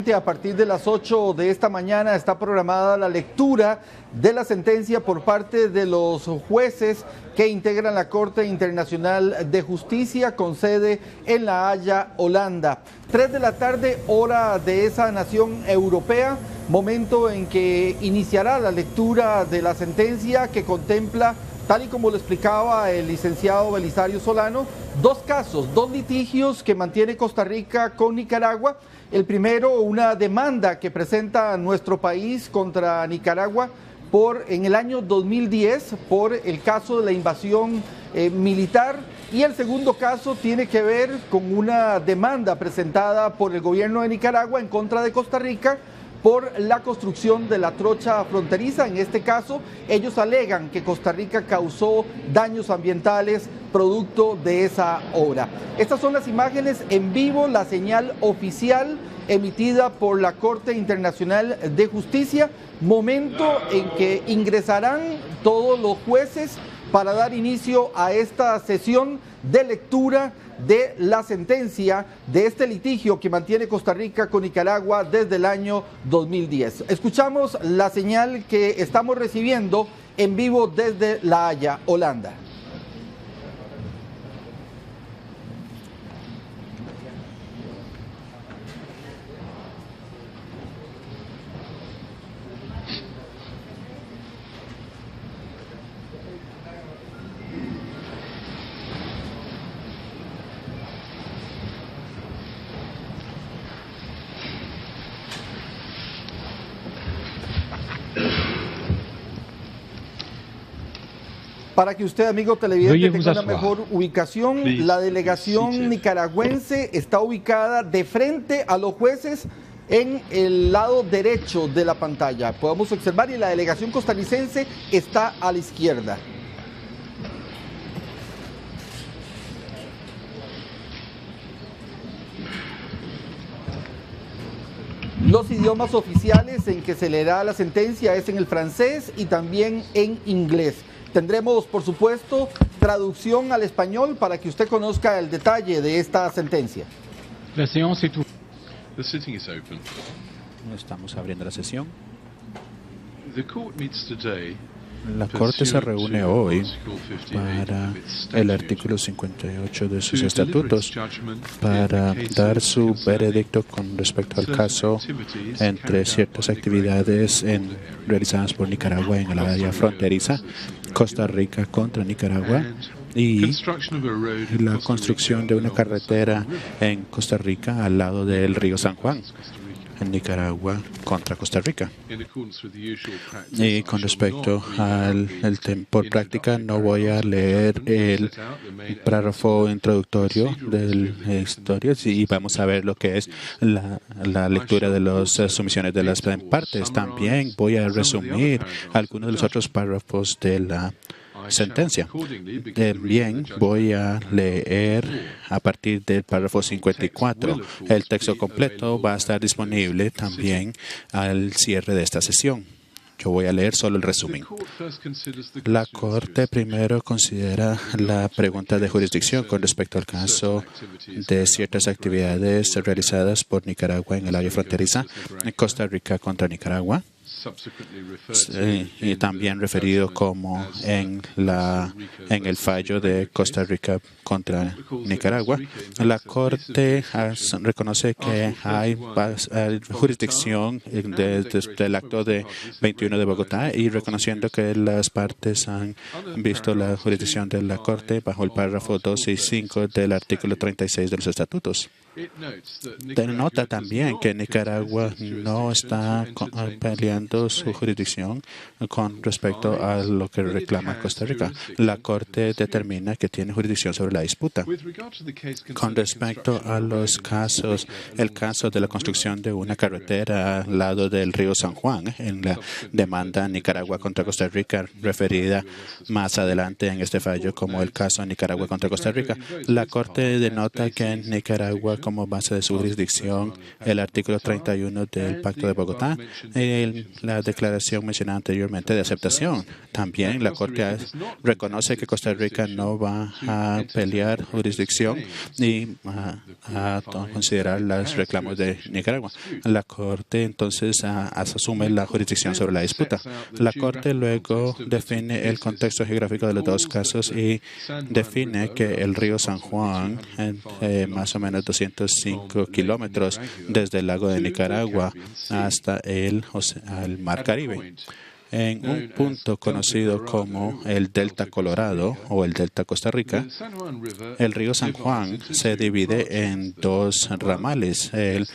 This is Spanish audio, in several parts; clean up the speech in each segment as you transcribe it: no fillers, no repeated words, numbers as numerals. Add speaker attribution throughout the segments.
Speaker 1: A partir de las 8 de esta mañana está programada la lectura de la sentencia por parte de los jueces que integran la Corte Internacional de Justicia con sede en La Haya, Holanda. 3 de la tarde, hora de esa nación europea, momento en que iniciará la lectura de la sentencia que contempla, tal y como lo explicaba el licenciado Belisario Solano, dos casos, dos litigios que mantiene Costa Rica con Nicaragua. El primero, una demanda que presenta nuestro país contra Nicaragua en el año 2010 por el caso de la invasión militar, y el segundo caso tiene que ver con una demanda presentada por el gobierno de Nicaragua en contra de Costa Rica por la construcción de la trocha fronteriza. En este caso, ellos alegan que Costa Rica causó daños ambientales producto de esa obra. Estas son las imágenes en vivo, la señal oficial emitida por la Corte Internacional de Justicia, momento en que ingresarán todos los jueces para dar inicio a esta sesión de lectura de la sentencia de este litigio que mantiene Costa Rica con Nicaragua desde el año 2010. Escuchamos la señal que estamos recibiendo en vivo desde La Haya, Holanda. Para que usted, amigo televidente, tenga una mejor ubicación, la delegación nicaragüense está ubicada de frente a los jueces en el lado derecho de la pantalla. Podemos observar, y la delegación costarricense está a la izquierda. Los idiomas oficiales en que se leerá la sentencia es en el francés y también en inglés. Tendremos, por supuesto, traducción al español para que usted conozca el detalle de esta sentencia.
Speaker 2: La séance est ouverte.
Speaker 3: The sitting is open.
Speaker 4: Estamos abriendo la sesión.
Speaker 3: The court meets today.
Speaker 4: La Corte se reúne hoy para el artículo 58 de sus estatutos para dar su veredicto con respecto al caso entre ciertas actividades realizadas por Nicaragua en la área fronteriza, Costa Rica contra Nicaragua, y la construcción de una carretera en Costa Rica al lado del río San Juan, en Nicaragua contra Costa Rica. Y con respecto por práctica, no voy a leer el párrafo introductorio de la historia, y vamos a ver lo que es la lectura de las sumisiones de las partes. También voy a resumir algunos de los otros párrafos de la sentencia. También voy a leer a partir del párrafo 54. El texto completo va a estar disponible también al cierre de esta sesión. Yo voy a leer solo el resumen. La Corte primero considera la pregunta de jurisdicción con respecto al caso de ciertas actividades realizadas por Nicaragua en el área fronteriza, en Costa Rica contra Nicaragua, y también referido como en el fallo de Costa Rica contra Nicaragua. La Corte reconoce que hay jurisdicción del acto de 21 de Bogotá, y reconociendo que las partes han visto la jurisdicción de la Corte bajo el párrafo 2 y 5 del artículo 36 de los estatutos. Denota también que Nicaragua no está peleando su jurisdicción con respecto a lo que reclama Costa Rica. La Corte determina que tiene jurisdicción sobre la disputa. Con respecto a los casos, el caso de la construcción de una carretera al lado del río San Juan, en la demanda Nicaragua contra Costa Rica, referida más adelante en este fallo como el caso Nicaragua contra Costa Rica, la Corte denota que Nicaragua como base de su jurisdicción el artículo 31 del Pacto de Bogotá y la declaración mencionada anteriormente de aceptación. También la Corte reconoce que Costa Rica no va a pelear jurisdicción ni a considerar los reclamos de Nicaragua. La Corte entonces asume la jurisdicción sobre la disputa. La Corte luego define el contexto geográfico de los dos casos y define que el río San Juan, más o menos 205 kilómetros desde el lago de Nicaragua hasta el Mar Caribe, en un punto conocido como el Delta Colorado o el Delta Costa Rica. El río San Juan se divide en dos ramales. El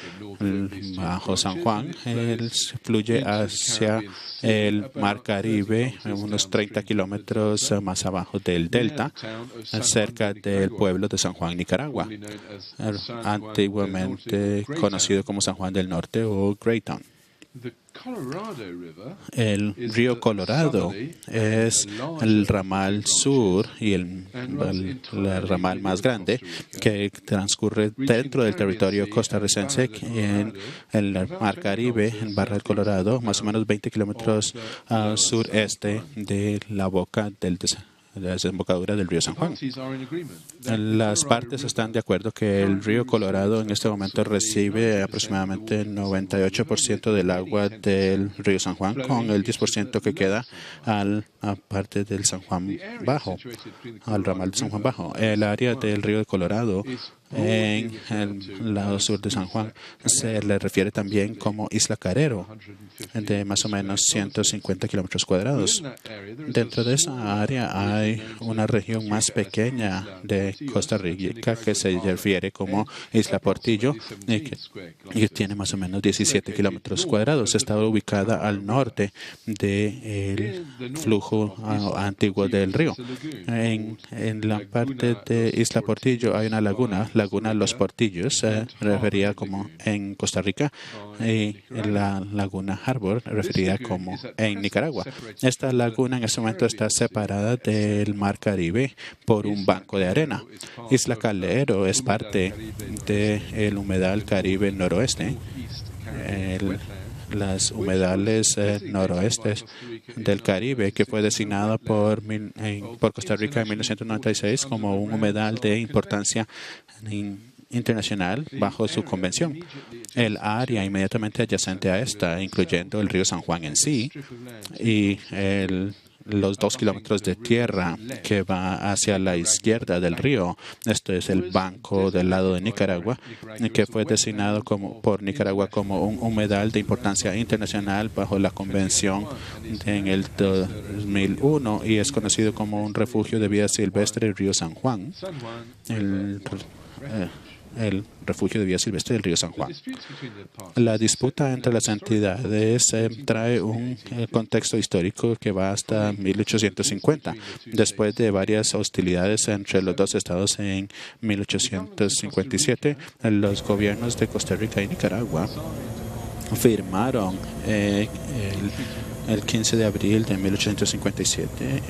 Speaker 4: bajo San Juan fluye hacia el Mar Caribe, unos 30 kilómetros más abajo del Delta, cerca del pueblo de San Juan, Nicaragua, antiguamente conocido como San Juan del Norte o Greytown. El río Colorado es el ramal sur y el ramal más grande que transcurre dentro del territorio costarricense en el Mar Caribe, en Barra del Colorado, más o menos 20 kilómetros al sureste de la boca de la desembocadura del río San Juan. Las partes están de acuerdo que el río Colorado en este momento recibe aproximadamente 98% del agua del río San Juan, con el 10% que queda a parte del San Juan Bajo, al ramal de San Juan Bajo. El área del río Colorado en el lado sur de San Juan se le refiere también como Isla Carrero, de más o menos 150 kilómetros cuadrados. Dentro de esa área hay una región más pequeña de Costa Rica que se refiere como Isla Portillo y que tiene más o menos 17 kilómetros cuadrados. Está ubicada al norte del flujo antiguo del río. En la parte de Isla Portillo hay una laguna Los Portillos, referida como en Costa Rica, y la laguna Harbor, referida como en Nicaragua. Esta laguna en este momento está separada del Mar Caribe por un banco de arena. Isla Calero es parte del humedal Caribe noroeste. Las humedales noroestes del Caribe, que fue designado por Costa Rica en 1996 como un humedal de importancia internacional bajo su convención. El área inmediatamente adyacente a esta, incluyendo el río San Juan en sí y los 2 kilómetros de tierra que va hacia la izquierda del río. Esto es el banco del lado de Nicaragua, que fue designado por Nicaragua como un humedal de importancia internacional bajo la convención en el 2001 y es conocido como un refugio de vida silvestre del río San Juan. El refugio de vida silvestre del río San Juan. La disputa entre las entidades trae un contexto histórico que va hasta 1850. Después de varias hostilidades entre los dos estados en 1857, los gobiernos de Costa Rica y Nicaragua firmaron el 15 de abril de 1857,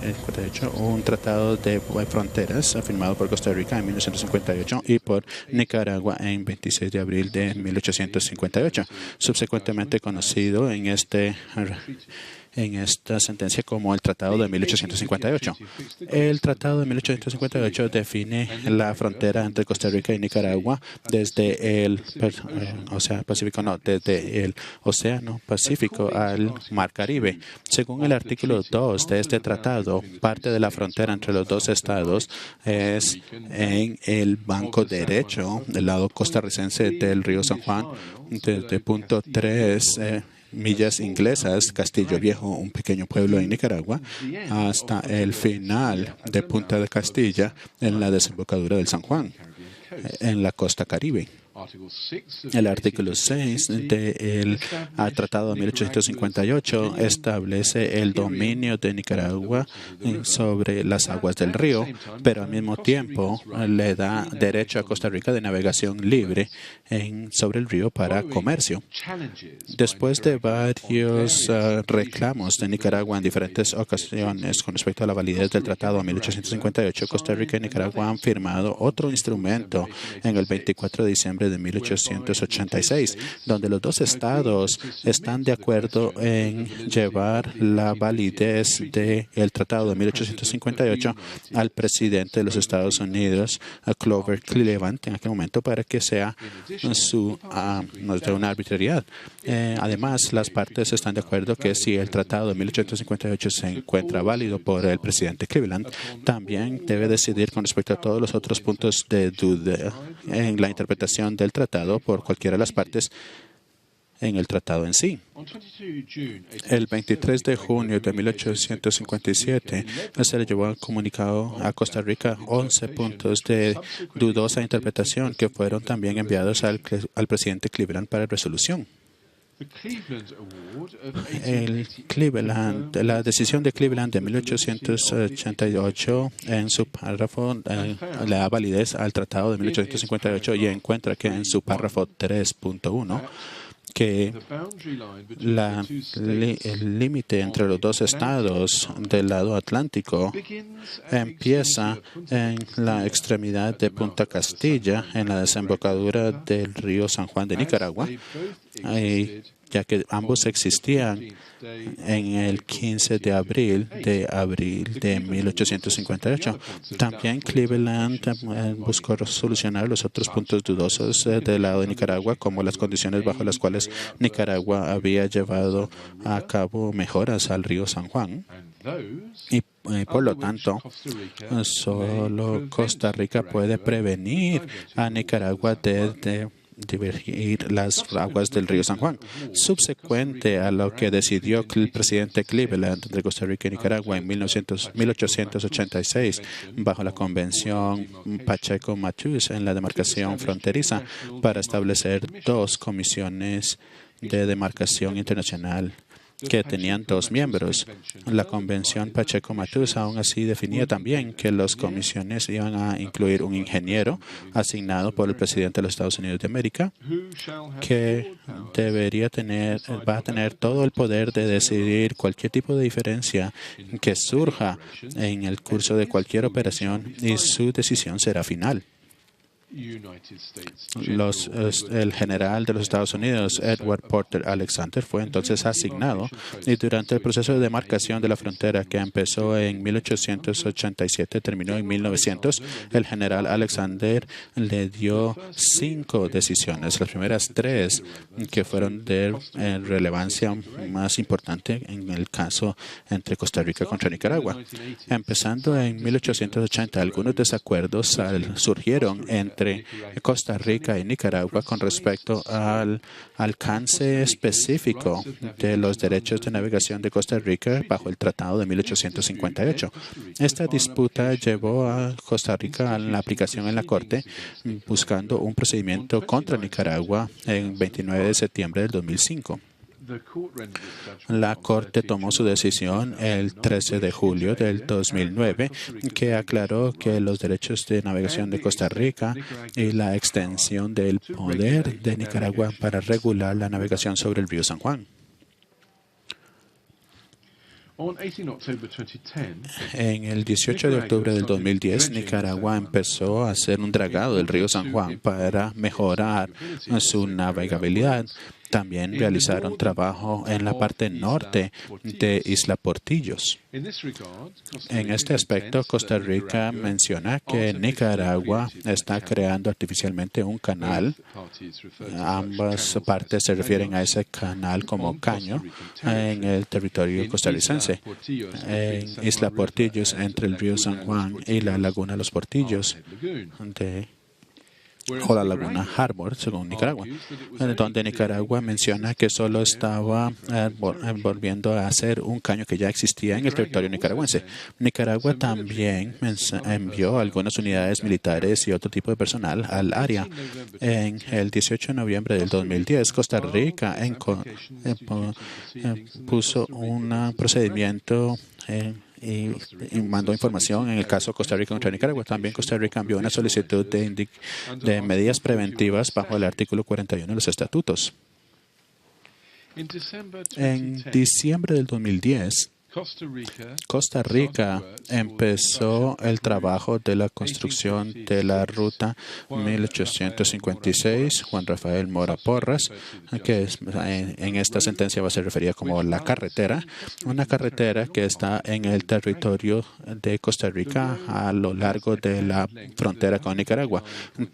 Speaker 4: un tratado de fronteras firmado por Costa Rica en 1958 y por Nicaragua en 26 de abril de 1858, subsecuentemente conocido en esta sentencia como el Tratado de 1858. El Tratado de 1858 define la frontera entre Costa Rica y Nicaragua desde el Océano Pacífico al Mar Caribe. Según el artículo 2 de este tratado, parte de la frontera entre los dos estados es en el banco derecho del lado costarricense del río San Juan, desde punto 3 millas inglesas, Castillo Viejo, un pequeño pueblo en Nicaragua, hasta el final de Punta de Castilla, en la desembocadura del San Juan, en la costa Caribe. El artículo 6 del Tratado de 1858 establece el dominio de Nicaragua sobre las aguas del río, pero al mismo tiempo le da derecho a Costa Rica de navegación libre sobre el río para comercio. Después de varios reclamos de Nicaragua en diferentes ocasiones con respecto a la validez del Tratado de 1858, Costa Rica y Nicaragua han firmado otro instrumento en el 24 de diciembre diciembre de 1886, donde los dos estados están de acuerdo en llevar la validez del Tratado de 1858 al presidente de los Estados Unidos, a Grover Cleveland, en aquel momento, para que sea una arbitrariedad. Además, las partes están de acuerdo que si el Tratado de 1858 se encuentra válido por el presidente Cleveland, también debe decidir con respecto a todos los otros puntos de duda en la interpretación del tratado por cualquiera de las partes en el tratado en sí. El 23 de junio de 1857 se le llevó comunicado a Costa Rica 11 puntos de dudosa interpretación que fueron también enviados al presidente Cleveland para resolución. La decisión de Cleveland de 1888 en su párrafo le da validez al Tratado de 1858 y encuentra que en su párrafo 3.1 que el límite entre los dos estados del lado atlántico empieza en la extremidad de Punta Castilla, en la desembocadura del río San Juan de Nicaragua, ya que ambos existían en el 15 de abril de 1858. También Cleveland buscó solucionar los otros puntos dudosos del lado de Nicaragua, como las condiciones bajo las cuales Nicaragua había llevado a cabo mejoras al río San Juan. Y por lo tanto, solo Costa Rica puede prevenir a Nicaragua de divergir las aguas del río San Juan. Subsecuente a lo que decidió el presidente Cleveland de Costa Rica y Nicaragua en 1886, bajo la Convención Pacheco-Matus en la demarcación fronteriza, para establecer dos comisiones de demarcación internacional que tenían dos miembros. La Convención Pacheco-Matus aún así definía también que las comisiones iban a incluir un ingeniero asignado por el presidente de los Estados Unidos de América, que va a tener todo el poder de decidir cualquier tipo de diferencia que surja en el curso de cualquier operación, y su decisión será final. El general de los Estados Unidos, Edward Porter Alexander, fue entonces asignado, y durante el proceso de demarcación de la frontera que empezó en 1887, terminó en 1900, el general Alexander le dio 5 decisiones. Las primeras 3 que fueron de relevancia más importante en el caso entre Costa Rica contra Nicaragua. Empezando en 1880, algunos desacuerdos surgieron entre Costa Rica y Nicaragua con respecto al alcance específico de los derechos de navegación de Costa Rica bajo el Tratado de 1858. Esta disputa llevó a Costa Rica a la aplicación en la Corte, buscando un procedimiento contra Nicaragua en 29 de septiembre del 2005. La Corte tomó su decisión el 13 de julio del 2009, que aclaró que los derechos de navegación de Costa Rica y la extensión del poder de Nicaragua para regular la navegación sobre el río San Juan. En el 18 de octubre del 2010, Nicaragua empezó a hacer un dragado del río San Juan para mejorar su navegabilidad. También realizaron trabajo en la parte norte de Isla Portillos. En este aspecto, Costa Rica menciona que Nicaragua está creando artificialmente un canal. Ambas partes se refieren a ese canal como caño en el territorio costarricense. En Isla Portillos, entre el río San Juan y la laguna Los Portillos o la laguna Harbor, según Nicaragua, donde Nicaragua menciona que solo estaba volviendo a hacer un caño que ya existía en el territorio nicaragüense. Nicaragua también envió algunas unidades militares y otro tipo de personal al área. En el 18 de noviembre del 2010, Costa Rica puso un procedimiento y mandó información en el caso Costa Rica contra Nicaragua. También Costa Rica envió una solicitud de medidas preventivas bajo el artículo 41 de los estatutos. En diciembre del 2010, Costa Rica empezó el trabajo de la construcción de la ruta 1856, Juan Rafael Mora Porras, que en esta sentencia va a ser referida como la carretera, una carretera que está en el territorio de Costa Rica a lo largo de la frontera con Nicaragua.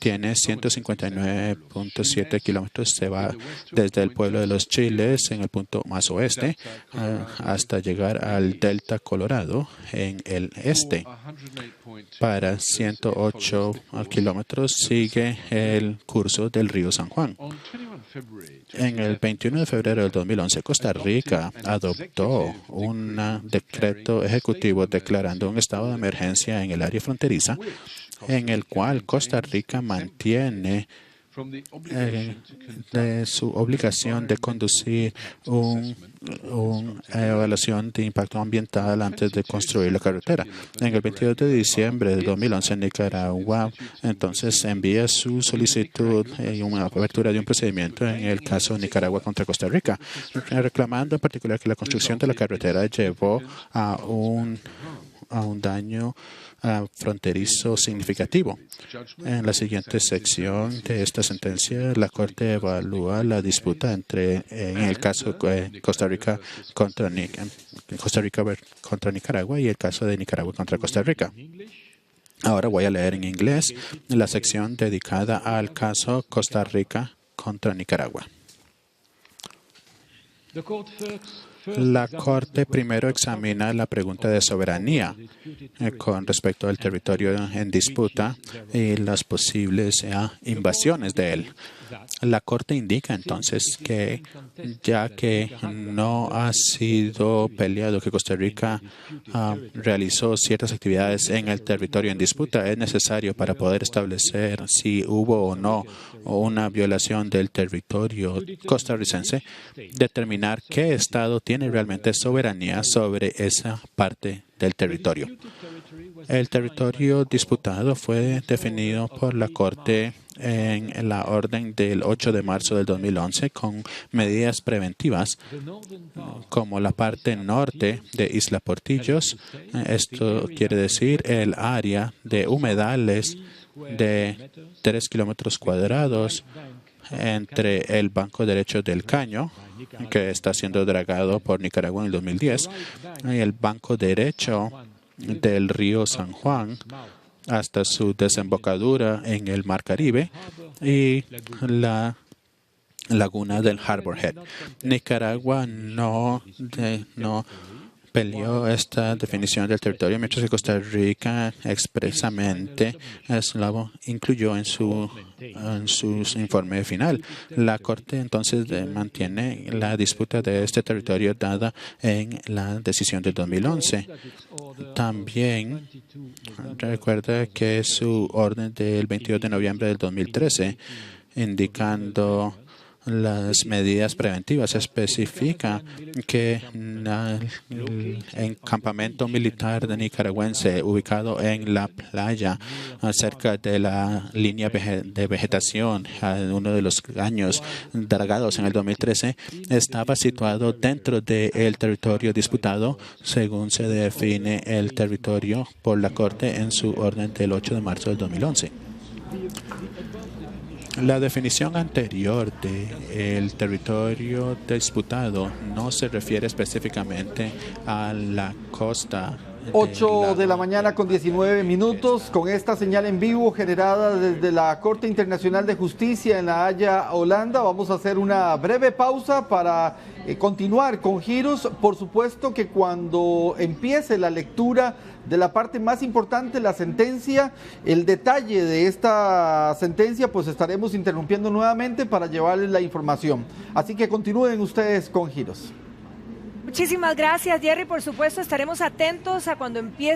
Speaker 4: Tiene 159.7 kilómetros, se va desde el pueblo de Los Chiles en el punto más oeste hasta llegar al Delta Colorado en el este. Para 108 kilómetros sigue el curso del río San Juan. En el 21 de febrero del 2011, Costa Rica adoptó un decreto ejecutivo declarando un estado de emergencia en el área fronteriza, en el cual Costa Rica mantiene de su obligación de conducir una evaluación de impacto ambiental antes de construir la carretera. En el 22 de diciembre de 2011, Nicaragua entonces envía su solicitud y una apertura de un procedimiento en el caso Nicaragua contra Costa Rica, reclamando en particular que la construcción de la carretera llevó a un daño fronterizo significativo. En la siguiente sección de esta sentencia, la Corte evalúa la disputa en el caso Costa Rica contra Nicaragua y el caso de Nicaragua contra Costa Rica. Ahora voy a leer en inglés la sección dedicada al caso Costa Rica contra Nicaragua. La Corte primero examina la pregunta de soberanía con respecto al territorio en disputa y las posibles invasiones de él. La Corte indica entonces que ya que no ha sido peleado que Costa Rica realizó ciertas actividades en el territorio en disputa, es necesario para poder establecer si hubo o no una violación del territorio costarricense, determinar qué Estado tiene realmente soberanía sobre esa parte del territorio. El territorio disputado fue definido por la Corte en la orden del 8 de marzo del 2011 con medidas preventivas como la parte norte de Isla Portillos. Esto quiere decir el área de humedales de 3 kilómetros cuadrados entre el banco derecho del Caño, que está siendo dragado por Nicaragua en el 2010, y el banco derecho del río San Juan hasta su desembocadura en el Mar Caribe y la laguna del Harbor Head. Nicaragua no peleó esta definición del territorio, mientras que Costa Rica expresamente lo incluyó en su informe final. La Corte entonces mantiene la disputa de este territorio dada en la decisión del 2011. También recuerda que su orden del 22 de noviembre del 2013, indicando las medidas preventivas, especifica que el campamento militar nicaragüense ubicado en la playa cerca de la línea de vegetación en uno de los años dragados en el 2013 estaba situado dentro del territorio disputado según se define el territorio por la Corte en su orden del 8 de marzo del 2011. La definición anterior del territorio disputado no se refiere específicamente a la costa.
Speaker 1: 8 de la mañana con 19 minutos, con esta señal en vivo generada desde la Corte Internacional de Justicia en La Haya, Holanda. Vamos a hacer una breve pausa para continuar con giros. Por supuesto que cuando empiece la lectura de la parte más importante, la sentencia, el detalle de esta sentencia, pues estaremos interrumpiendo nuevamente para llevarles la información. Así que continúen ustedes con giros.
Speaker 5: Muchísimas gracias, Jerry. Por supuesto, estaremos atentos a cuando empiece